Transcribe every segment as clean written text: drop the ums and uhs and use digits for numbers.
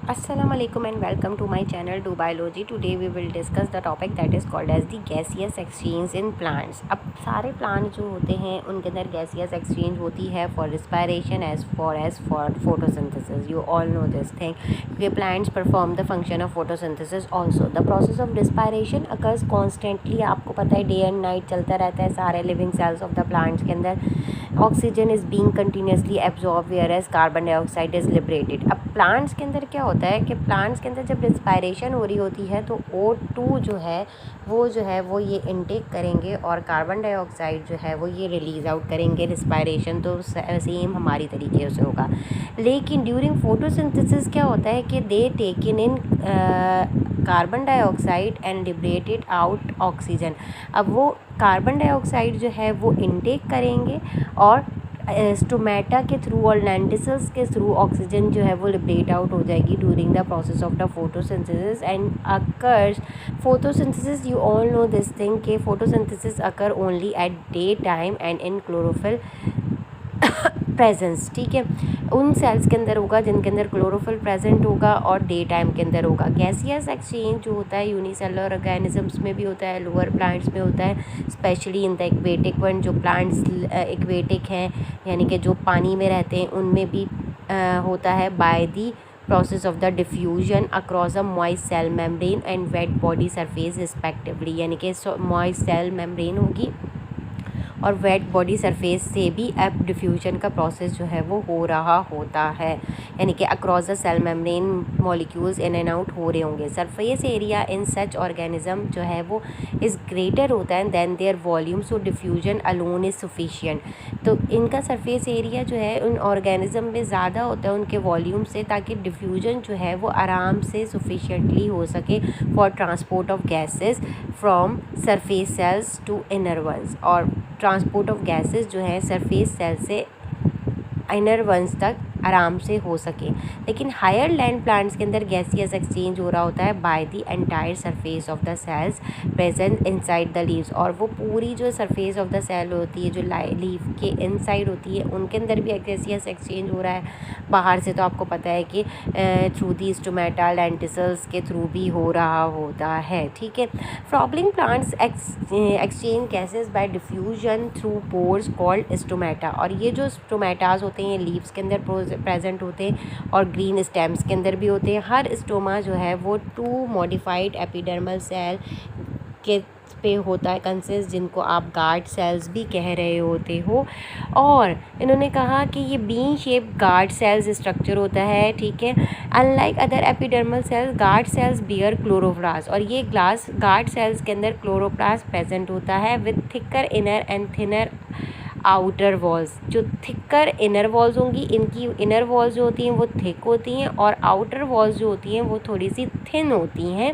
Assalamualaikum and welcome to my channel Do Biology. Today we will discuss the topic that is called as the gaseous exchange in plants. अब सारे plant जो होते हैं उनके अंदर gaseous exchange होती है for respiration as for photosynthesis. You all know this thing. क्योंकि plants perform the function of photosynthesis also. The process of respiration occurs constantly. आपको पता है day and night चलता रहता है सारे living cells of the plants के अंदर. Oxygen is being continuously absorbed whereas carbon dioxide is liberated. अब प्लांट्स के अंदर क्या होता है कि प्लांट्स के अंदर जब रिस्पायरेशन हो रही होती है तो O2 जो है वो ये इनटेक करेंगे और कार्बन डाइऑक्साइड जो है वो ये रिलीज़ आउट करेंगे. रिस्पायरेशन तो सेम हमारी तरीके से होगा, लेकिन ड्यूरिंग फोटोसिंथेसिस क्या होता है कि दे taken in carbon dioxide and liberated out oxygen. अब वो कार्बन डाइऑक्साइड जो है वो इनटेक करेंगे और स्टोमेटा के थ्रू और लेंटिसल्स के थ्रू ऑक्सीजन जो है वो लिबरेट आउट हो जाएगी during the process of the photosynthesis and occurs photosynthesis. You all know this thing कि photosynthesis occur only at day time and in chlorophyll presence. ठीक है, उन सेल्स के अंदर होगा जिनके अंदर क्लोरोफिल प्रेजेंट होगा और डे टाइम के अंदर होगा. गैसियस एक्सचेंज जो होता है यूनिसेलुलर ऑर्गेनिजम्स में भी होता है, लोअर प्लांट्स में होता है, specially in the aquatic one. जो प्लांट्स एक्वेटिक हैं यानी कि जो पानी में रहते हैं उनमें भी होता है by the process of the diffusion across a moist cell membrane and wet body surface respectively. यानी कि moist cell membrane होगी और वेट बॉडी सरफेस से भी अब डिफ्यूजन का प्रोसेस जो है वो हो रहा होता है, यानी कि across the cell membrane molecules in and out हो रहे होंगे. Surface area in such organism जो है वो इज़ ग्रेटर होता है than their volume, so diffusion alone is sufficient. तो इनका सरफेस एरिया जो है उन ऑर्गेनिज्म में ज़्यादा होता है उनके वॉल्यूम से, ताकि डिफ्यूजन जो है वो आराम से सफिशिएंटली हो सके for transport of gases from surface cells to inner ones. और ट्रांसपोर्ट ऑफ गैसेस जो है सरफेस सेल से इनर वंस तक आराम से हो सके. लेकिन हायर लैंड प्लांट्स के अंदर गैसियस एक्सचेंज हो रहा होता है by the entire surface of the cells present inside the leaves. और वो पूरी जो सरफेस ऑफ द सेल होती है जो लीफ के इनसाइड होती है उनके अंदर भी गैसियस एक्सचेंज हो रहा है. बाहर से तो आपको पता है कि थ्रू दी स्टोमेटा लेंटिसल्स के थ्रू भी हो रहा होता है. ठीक है, flowering plants exchange gases bye diffusion through pores called stomata. और ये जो स्टोमेटाज होते हैं लीव्स के अंदर प्रेजेंट होते हैं और ग्रीन स्टेम्स के अंदर भी होते हैं. हर स्टोमा जो है वो 2 मॉडिफाइड एपिडर्मल सेल के पे होता है कंसिस्ट, जिनको आप गार्ड सेल्स भी कह रहे होते हो. और इन्होंने कहा कि ये bean shape guard cells structure होता है. ठीक है, unlike other epidermal cells guard cells bear chloroplast. और ये गार्ड सेल्स के अंदर क्लोरोप्लास्ट प्रेजेंट होता है with thicker inner and thinner outer walls. जो थिकर इनर वॉल्स होंगी, इनकी इनर वॉल्स जो होती हैं वो थिक होती हैं और आउटर वॉल्स जो होती हैं वो थोड़ी सी थिन होती हैं.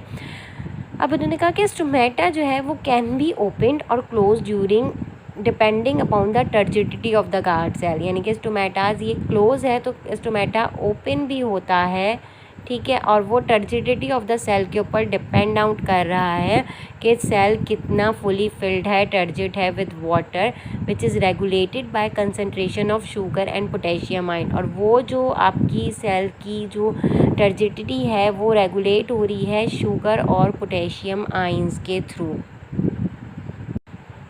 अब उन्होंने कहा कि स्टोमेटा जो है वो कैन बी ओपनड और close during depending upon the turgidity of the guard cell. यानी कि स्टोमेटाज ये क्लोज है तो स्टोमेटा ओपन भी होता है. ठीक है, और वो टर्जिडिटी ऑफ द सेल के ऊपर डिपेंड आउट कर रहा है कि सेल कितना फुली फिल्ड है, टर्जिड है with water which is regulated by concentration of sugar and potassium ion. और वो जो आपकी सेल की जो टर्जिडिटी है वो रेगुलेट हो रही है शुगर और पोटेशियम आयंस के थ्रू.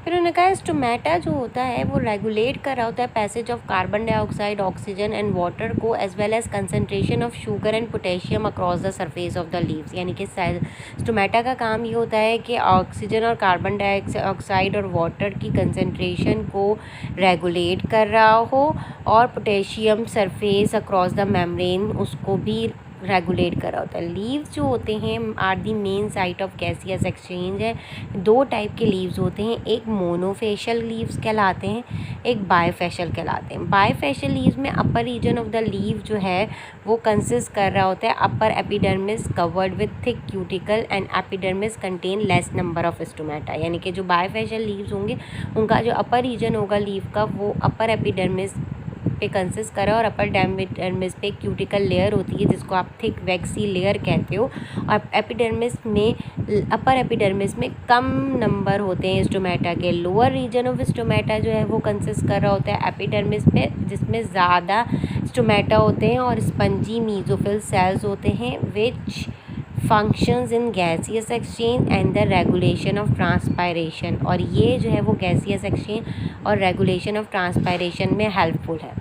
फिर उन्होंने कहा स्टोमेटा जो होता है वो रेगुलेट कर रहा होता है passage of carbon dioxide, oxygen and water को as well as concentration of sugar and potassium across the surface of the leaves. यानी कि स्टोमेटा का काम ये होता है कि ऑक्सीजन और कार्बन डाइऑक्साइड और वाटर की कंसनट्रेशन को रेगुलेट कर रहा हो और potassium surface across the membrane उसको भी रेगुलेट कर रहा होता है. लीव्स जो होते हैं are the main site of gaseous exchange है. 2 टाइप के लीव्स होते हैं, एक मोनोफेशियल लीव्स कहलाते हैं, एक बायफेशियल कहलाते हैं. बायफेशियल लीव्स में अपर रीजन ऑफ द लीव जो है वो कंसिस्ट कर रहा होता है upper epidermis covered with thick cuticle and epidermis contain less number of stomata. यानी कि जो बायफेशियल लीव्स होंगे उनका जो अपर रीजन होगा लीव का वो अपर एपिडर्मिस पे कंसिस्ट करा और अपर एपिडर्मिस पे क्यूटिकल लेयर होती है जिसको आप थिक वैक्सी लेयर कहते हो. और एपिडर्मिस में अपर एपिडर्मिस में कम नंबर होते हैं स्टोमेटा के. लोअर रीजन ऑफ स्टोमेटा जो है वो कंसिस्ट कर रहा होता है एपिडर्मिस पे जिसमें ज़्यादा स्टोमेटा होते हैं और स्पंजी मीजोफिल सेल्स होते हैं which functions in gaseous exchange and the regulation of transpiration. और ये जो है वो गैसियस एक्सचेंज और रेगुलेशन ऑफ ट्रांसपायरेशन में हेल्पफुल है।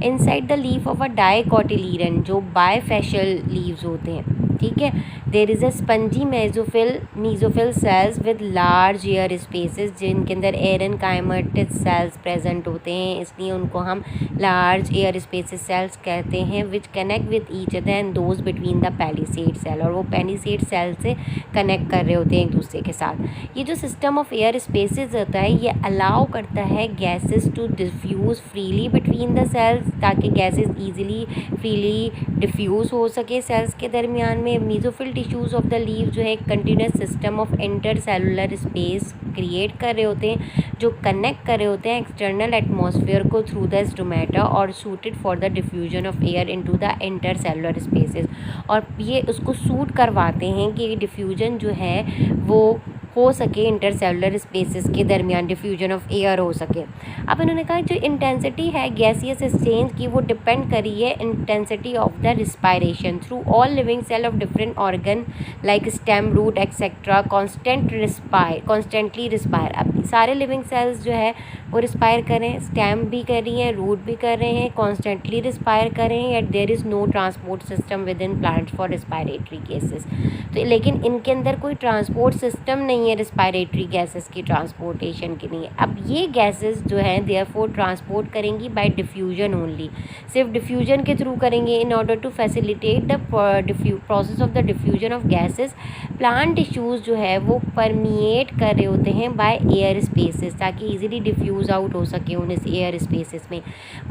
Inside the leaf of a dicotyledon जो बायफेशियल लीव्स होते हैं, ठीक है, there is a spongy mesophyll cells with large air spaces जिनके अंदर एरेनकाइमेटिक सेल्स प्रेजेंट होते हैं, इसलिए उनको हम लार्ज एयर स्पेसेस सेल्स कहते हैं, which connect with each other and those between the palisade cell, और वो पेलिसेड सेल से कनेक्ट कर रहे होते हैं एक दूसरे के साथ। ये जो सिस्टम ऑफ एयर स्पेसेस होता है ये अलाउ करता है gases to diffuse freely between the cells, ताकि गैसेस ईजिली फ्रीली डिफ्यूज़ हो सके सेल्स के दरमियान में। Mesophyll tissues of the leave जो है एक continuous system of intercellular space create कर रहे होते हैं जो कनेक्ट कर रहे होते हैं एक्सटर्नल एटमॉस्फेयर को थ्रू द स्टोमेटा और suited for the diffusion of air into the inter cellular spaces, और ये उसको सूट करवाते हैं कि डिफ्यूजन जो है वो हो सके, इंटरसेलुलर स्पेसेस के दरमियान डिफ्यूजन ऑफ एयर हो सके। अब इन्होंने कहा जो इंटेंसिटी है गैसियस एक्सचेंज की वो डिपेंड करी है intensity of the respiration through all living cell of different organ like stem root etcetera constantly respire. अब सारे लिविंग सेल्स जो है वो रिस्पायर कर रहे हैं, स्टेम भी कर रही हैं, रूट भी कर रहे हैं, कॉन्स्टेंटली रिस्पायर कर रहे हैं, at there is no transport system within plants for respiratory cases. तो लेकिन इनके अंदर कोई ट्रांसपोर्ट सिस्टम नहीं है रिस्पायरेटरी गैसेस की ट्रांसपोर्टेशन के लिए। अब ये गैसेस जो हैं देयरफॉर ट्रांसपोर्ट करेंगी बाय डिफ्यूजन ओनली, सिर्फ डिफ्यूजन के थ्रू करेंगे। In order to facilitate the process of the diffusion of gases plant tissues जो है वो परमिएट कर रहे होते हैं बाय एयर स्पेसेस, ताकि इजीली डिफ्यूज़ आउट हो सके उन इस एयर स्पेसेस में।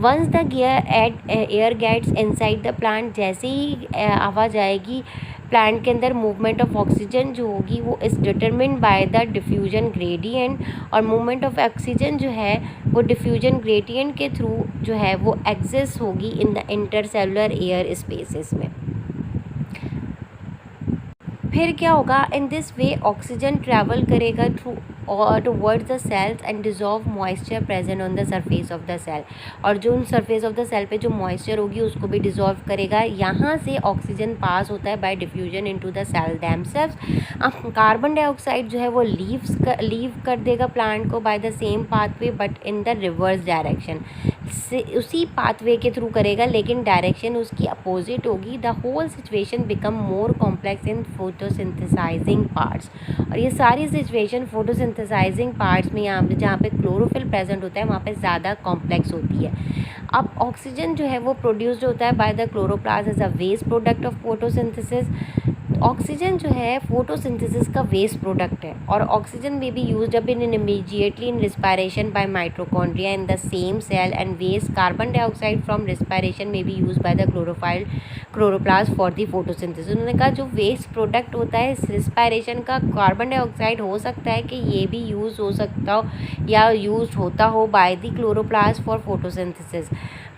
Once the air gets inside the plant, जैसे ही आवाज़ आएगी प्लांट के अंदर, मूवमेंट ऑफ ऑक्सीजन जो होगी वो is determined by the diffusion gradient, और मूवमेंट ऑफ ऑक्सीजन जो है वो डिफ्यूजन ग्रेडियंट के थ्रू जो है वो एग्जिस्ट होगी in the intercellular air spaces में। फिर क्या होगा, in this way oxygen travel करेगा थ्रू और towards the cells and dissolve moisture present on the surface of the cell, और जो उन सरफेस ऑफ द सेल पे जो मॉइस्चर होगी उसको भी डिजॉल्व करेगा। यहाँ से ऑक्सीजन पास होता है by diffusion into the cell themselves. अब कार्बन डाइऑक्साइड जो है वो लीव कर देगा प्लांट को by the same pathway but in the reverse direction, से उसी पाथवे के थ्रू करेगा लेकिन डायरेक्शन उसकी अपोजिट होगी। The whole situation become more complex in photosynthesizing parts, और ये सारी सिचुएशन फोटोसिंथेसाइजिंग पार्ट्स में यहाँ पे जहाँ पे क्लोरोफिल प्रेजेंट होता है वहाँ पे ज़्यादा कॉम्प्लेक्स होती है। अब ऑक्सीजन जो है वो प्रोड्यूस्ड होता है by the chloroplast as a waste product of photosynthesis. Oxygen जो है फोटोसिंथेसिस का वेस्ट प्रोडक्ट है, और oxygen may be used up in immediately in respiration by mitochondria in the same cell, and waste carbon dioxide from respiration may be use by the chloroplast for the photosynthesis. उन्होंने कहा जो waste product होता है respiration का carbon dioxide हो सकता है कि ये भी यूज़ हो सकता हो या यूज होता हो bye the chloroplast for photosynthesis.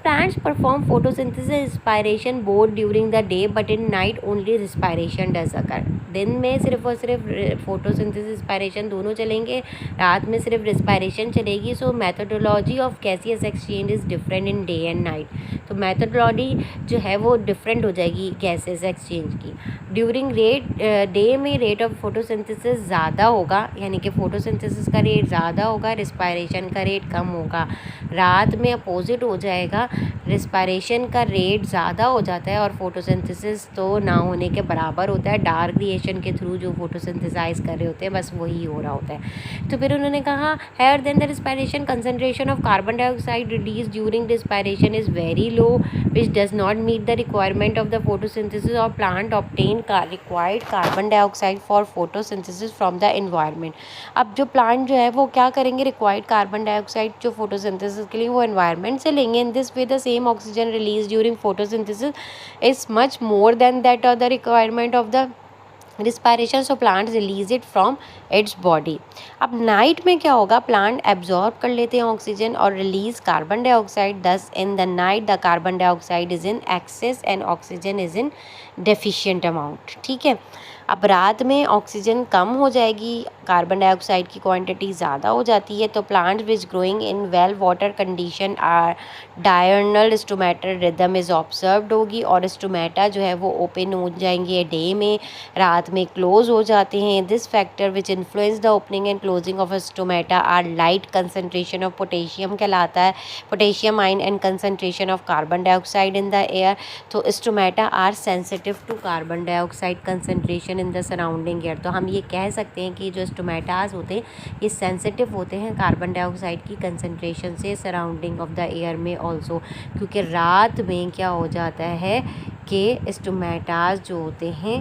Plants perform photosynthesis and respiration both during the day, but in night only respiration does occur. दिन में सिर्फ और सिर्फ फोटोसिंथेसिस रिस्पायरेशन दोनों चलेंगे, रात में सिर्फ रिस्पायरेशन चलेगी। So methodology of gaseous exchange is different in day and night. तो मैथडोलॉजी जो है वो डिफरेंट हो जाएगी गैसेस एक्सचेंज की। ड्यूरिंग डे में रेट ऑफ फोटोसिंथेसिस ज़्यादा होगा, यानी कि फोटोसिंथेसिस का रेट ज़्यादा होगा, रिस्पायरेशन का रेट कम होगा। रात में अपोजिट हो जाएगा, रिस्पायरेशन का रेट ज़्यादा हो जाता है और फोटोसिंथेसिस तो ना होने के बराबर होता है। डार्क रिएक्शन के थ्रू जो फोटोसिंथेसाइज कर रहे होते हैं बस वही हो रहा होता है। तो फिर उन्होंने कहा higher than the respiration concentration of carbon dioxide release during respiration is very low which does not meet the requirement of the photosynthesis, और plant obtain required carbon dioxide for photosynthesis from the environment. अब जो plant जो है वो क्या करेंगे, required carbon dioxide जो photosynthesis के लिए वो एनवायरनमेंट से लेंगे। In this way the same oxygen release during photosynthesis is much more then that of the requirement of the respiration, so plant release it from its body. अब night में क्या होगा, प्लांट एब्जॉर्ब कर लेते हैं oxygen और release carbon dioxide. Thus in the night the carbon dioxide is in excess and oxygen is in deficient amount. ठीक है, अब रात में ऑक्सीजन कम हो जाएगी, कार्बन डाइऑक्साइड की क्वांटिटी ज़्यादा हो जाती है, तो plant which growing in well water condition are diurnal stomatal rhythm is observed होगी, और स्टोमेटा जो है वो ओपन हो जाएंगे डे में, रात में क्लोज हो जाते हैं। This factor which influence the opening and closing of stomata are light concentration of potassium कहलाता है, potassium ion and concentration of carbon dioxide in the air. तो stomata are sensitive to carbon dioxide concentration in the surrounding air. तो हम ये कह सकते हैं कि जो स्टोमेटाज होते हैं ये सेंसिटिव होते हैं कार्बन डाइऑक्साइड की कंसनट्रेशन से सराउंडिंग ऑफ द एयर में ऑल्सो, क्योंकि रात में क्या हो जाता है कि स्टोमेटाज जो होते हैं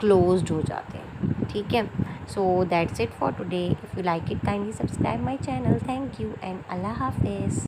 क्लोज्ड हो जाते हैं। ठीक है, so that's it for today. If you like it kindly subscribe my channel. Thank you and अल्लाह हाफिज़।